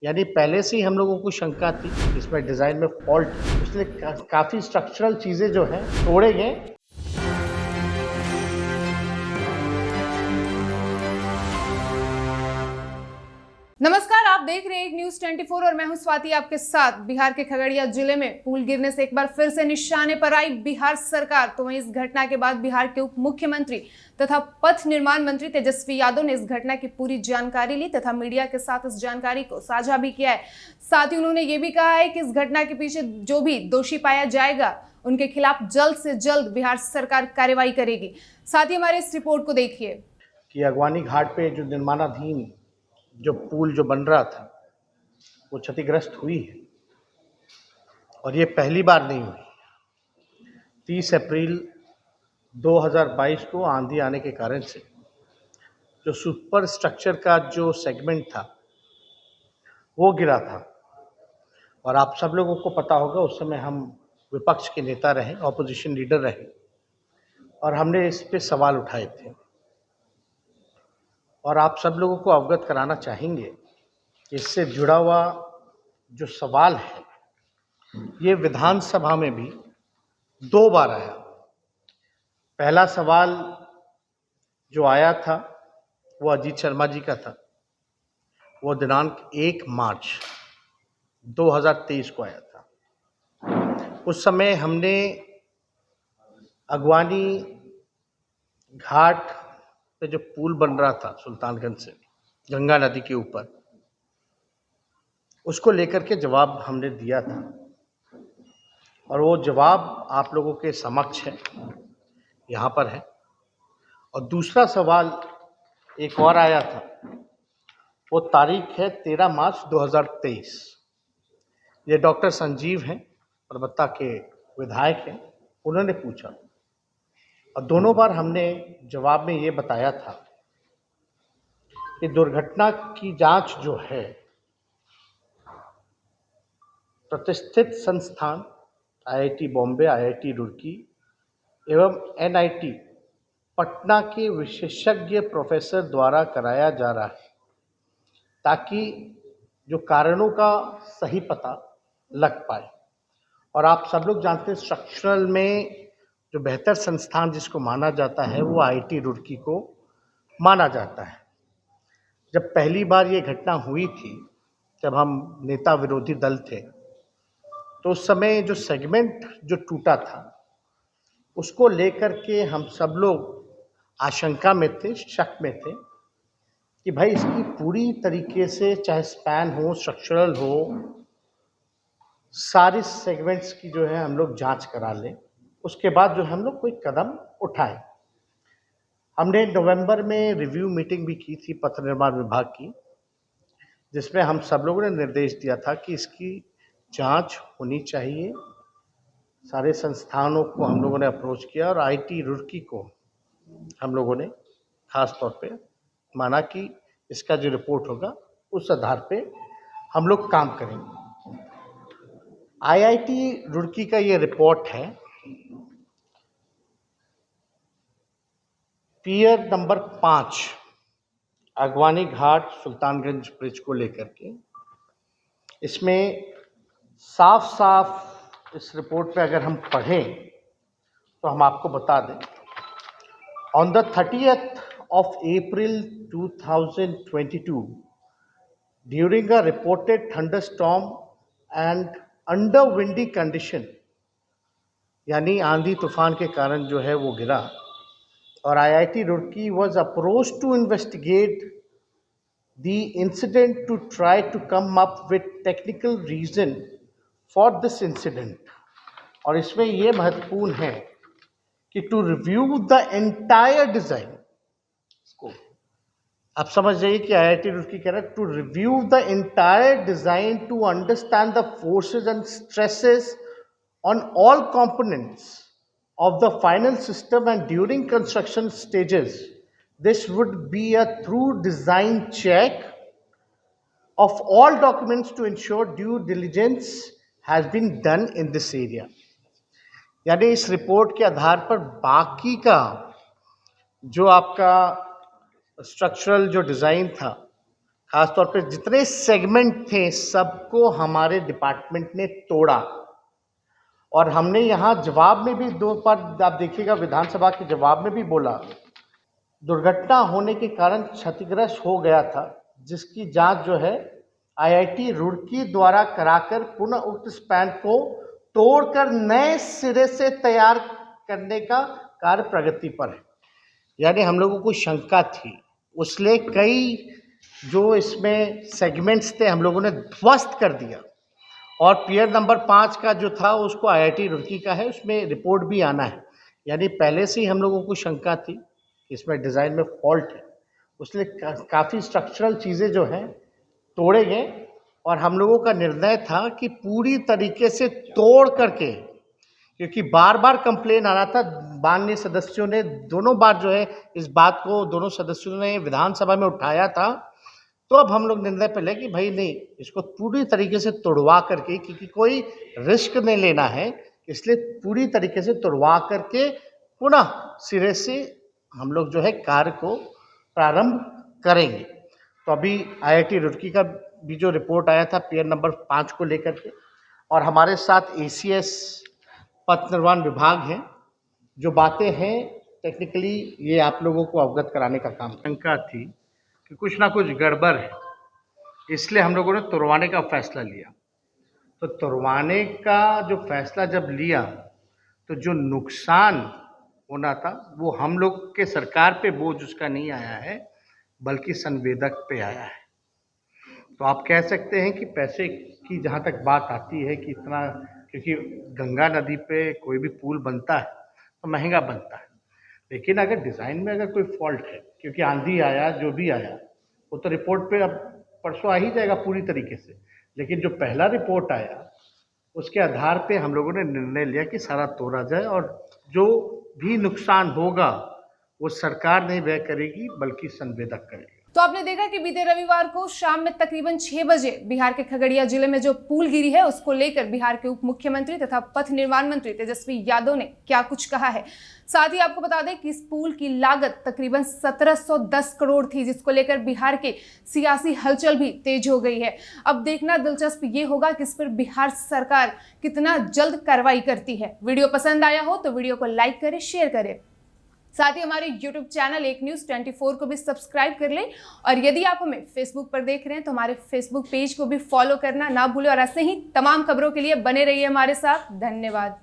यानी पहले से ही हम लोगों को शंका थी इसमें डिज़ाइन में फॉल्ट, इसलिए काफ़ी स्ट्रक्चरल चीज़ें जो हैं तोड़े गए। नमस्कार, आप देख रहे हैं एक न्यूज 24 और मैं हूं स्वाति आपके साथ। बिहार के खगड़िया जिले में पुल गिरने से एक बार फिर से निशाने पर आई बिहार सरकार। तो वहीं इस घटना के बाद बिहार के उप मुख्यमंत्री तथा पथ निर्माण मंत्री तेजस्वी यादव ने इस घटना की पूरी जानकारी ली तथा मीडिया के साथ इस जानकारी को साझा भी किया है। साथ ही उन्होंने ये भी कहा है कि इस घटना के पीछे जो भी दोषी पाया जाएगा उनके खिलाफ जल्द से जल्द बिहार सरकार कार्रवाई करेगी। साथ ही हमारे इस रिपोर्ट को देखिए कि अगवानी घाट पे जो निर्माणाधीन जो पुल जो बन रहा था वो क्षतिग्रस्त हुई है और ये पहली बार नहीं हुई। 30 अप्रैल 2022 को आंधी आने के कारण से जो सुपर स्ट्रक्चर का जो सेगमेंट था वो गिरा था और आप सब लोगों को पता होगा उस समय हम विपक्ष के नेता रहे, ऑपोजिशन लीडर रहे और हमने इस पे सवाल उठाए थे और आप सब लोगों को अवगत कराना चाहेंगे इससे जुड़ा हुआ जो सवाल है ये विधानसभा में भी 2 बार आया। पहला सवाल जो आया था वो अजीत शर्मा जी का था, वो दिनांक 1 मार्च 2023 को आया था। उस समय हमने अगवानी घाट पे जो पुल बन रहा था सुल्तानगंज से गंगा नदी के ऊपर, उसको लेकर के जवाब हमने दिया था और वो जवाब आप लोगों के समक्ष है, यहाँ पर है। और दूसरा सवाल एक और आया था, वो तारीख है 13 मार्च 2023। ये डॉक्टर संजीव हैं, परबत्ता के विधायक हैं, उन्होंने पूछा और दोनों बार हमने जवाब में ये बताया था कि दुर्घटना की जांच जो है प्रतिष्ठित संस्थान आईआईटी बॉम्बे, आईआईटी रुड़की एवं एनआईटी पटना के विशेषज्ञ प्रोफेसर द्वारा कराया जा रहा है ताकि जो कारणों का सही पता लग पाए। और आप सब लोग जानते हैं स्ट्रक्चरल में जो बेहतर संस्थान जिसको माना जाता है वो आईआईटी रुड़की को माना जाता है। जब पहली बार ये घटना हुई थी, जब हम नेता विरोधी दल थे, तो उस समय जो सेगमेंट जो टूटा था उसको लेकर के हम सब लोग आशंका में थे, शक में थे कि भाई इसकी पूरी तरीके से चाहे स्पैन हो, स्ट्रक्चरल हो, सारी सेगमेंट्स की जो है हम लोग जांच करा लें, उसके बाद जो हम लोग कोई कदम उठाएं। हमने नवंबर में रिव्यू मीटिंग भी की थी पथ निर्माण विभाग की, जिसमें हम सब लोगों ने निर्देश दिया था कि इसकी जांच होनी चाहिए। सारे संस्थानों को हम लोगों ने अप्रोच किया और आईआईटी रुड़की को हम लोगों ने खास तौर पे माना कि इसका जो रिपोर्ट होगा उस आधार पे हम लोग काम करेंगे। आईआईटी रुड़की का ये रिपोर्ट है पियर नंबर 5 अगवानी घाट सुल्तानगंज ब्रिज को लेकर के। इसमें साफ साफ इस रिपोर्ट पे अगर हम पढ़ें तो हम आपको बता दें, on the 30th of April 2022 during a reported thunderstorm and under windy condition, यानी आंधी तूफान के कारण जो है वो गिरा और IIT Roorkee was approached to investigate the incident to try to come up with technical reason for this incident। और इसमें ये महत्वपूर्ण है कि to review the entire design, इसको आप समझ जाइए कि आईआईटी रुड़की कह रहा है to review the entire design to understand the forces and stresses on all components of the final system and during construction stages. This would be a thorough design check of all documents to ensure due diligence has been done in this area। यानी इस report के आधार पर बाकी का जो आपका structural जो design था खासतौर पे जितने सेगमेंट थे सबको हमारे डिपार्टमेंट ने तोड़ा। और हमने यहाँ जवाब में भी 2 बार आप देखिएगा विधानसभा के जवाब में भी बोला, दुर्घटना होने के कारण क्षतिग्रस्त हो गया था, जिसकी जांच जो है आईआईटी रुड़की द्वारा कराकर पुनः उक्त स्पैन को तोड़कर नए सिरे से तैयार करने का कार्य प्रगति पर है। यानी हम लोगों को शंका थी, उसलिए कई जो इसमें सेगमेंट्स थे हम लोगों ने ध्वस्त कर दिया। और पियर नंबर 5 का जो था उसको आईआईटी रुड़की का है, उसमें रिपोर्ट भी आना है। यानी पहले से ही हम लोगों को शंका थी इसमें डिज़ाइन में फॉल्ट है, उसलिए काफ़ी स्ट्रक्चरल चीज़ें जो हैं तोड़े गए। और हम लोगों का निर्णय था कि पूरी तरीके से तोड़ करके, क्योंकि बार बार कंप्लेन आ रहा था, माननीय सदस्यों ने दोनों बार जो है इस बात को दोनों सदस्यों ने विधानसभा में उठाया था। तो अब हम लोग निर्णय पे ले कि भाई नहीं, इसको पूरी तरीके से तोड़वा करके, क्योंकि कोई रिस्क नहीं लेना है, इसलिए पूरी तरीके से तोड़वा करके पुनः सिरे से हम लोग जो है कार्य को प्रारंभ करेंगे। तो अभी आईआईटी रुड़की का भी जो रिपोर्ट आया था पियर नंबर 5 को लेकर के, और हमारे साथ एसीएस पथ निर्माण विभाग है, जो बातें हैं टेक्निकली ये आप लोगों को अवगत कराने का काम। शंका थी कि कुछ ना कुछ गड़बड़ है, इसलिए हम लोगों ने तुड़वाने का फैसला लिया। तो तुड़वाने का जो फैसला जब लिया तो जो नुकसान होना था वो हम लोग के सरकार पे बोझ उसका नहीं आया है, बल्कि संवेदक पे आया है। तो आप कह सकते हैं कि पैसे की जहाँ तक बात आती है कि इतना, क्योंकि गंगा नदी पे कोई भी पुल बनता है तो महंगा बनता है, लेकिन अगर डिज़ाइन में अगर कोई फॉल्ट है, क्योंकि आंधी आया जो भी आया वो तो रिपोर्ट पे अब परसों आ ही जाएगा पूरी तरीके से, लेकिन जो पहला रिपोर्ट आया उसके आधार पे हम लोगों ने निर्णय लिया कि सारा तोड़ा जाए, और जो भी नुकसान होगा वो सरकार नहीं व्यय करेगी बल्कि संवेदक करेगा। तो आपने देखा कि बीते रविवार को शाम में तकरीबन 6 बजे बिहार के खगड़िया जिले में जो पुल गिरी है उसको लेकर बिहार के उप मुख्यमंत्री तथा पथ निर्माण मंत्री तेजस्वी यादव ने क्या कुछ कहा है। साथ ही आपको बता दें कि इस पुल की लागत तकरीबन 1710 करोड़ थी, जिसको लेकर बिहार के सियासी हलचल भी तेज हो गई है। अब देखना दिलचस्प ये होगा कि इस पर बिहार सरकार कितना जल्द कार्रवाई करती है। वीडियो पसंद आया हो तो वीडियो को लाइक करें, शेयर करें, साथ ही हमारे YouTube चैनल एक न्यूज़ 24 को भी सब्सक्राइब कर लें। और यदि आप हमें Facebook पर देख रहे हैं तो हमारे Facebook पेज को भी फॉलो करना ना भूलें। और ऐसे ही तमाम खबरों के लिए बने रहिए हमारे साथ। धन्यवाद।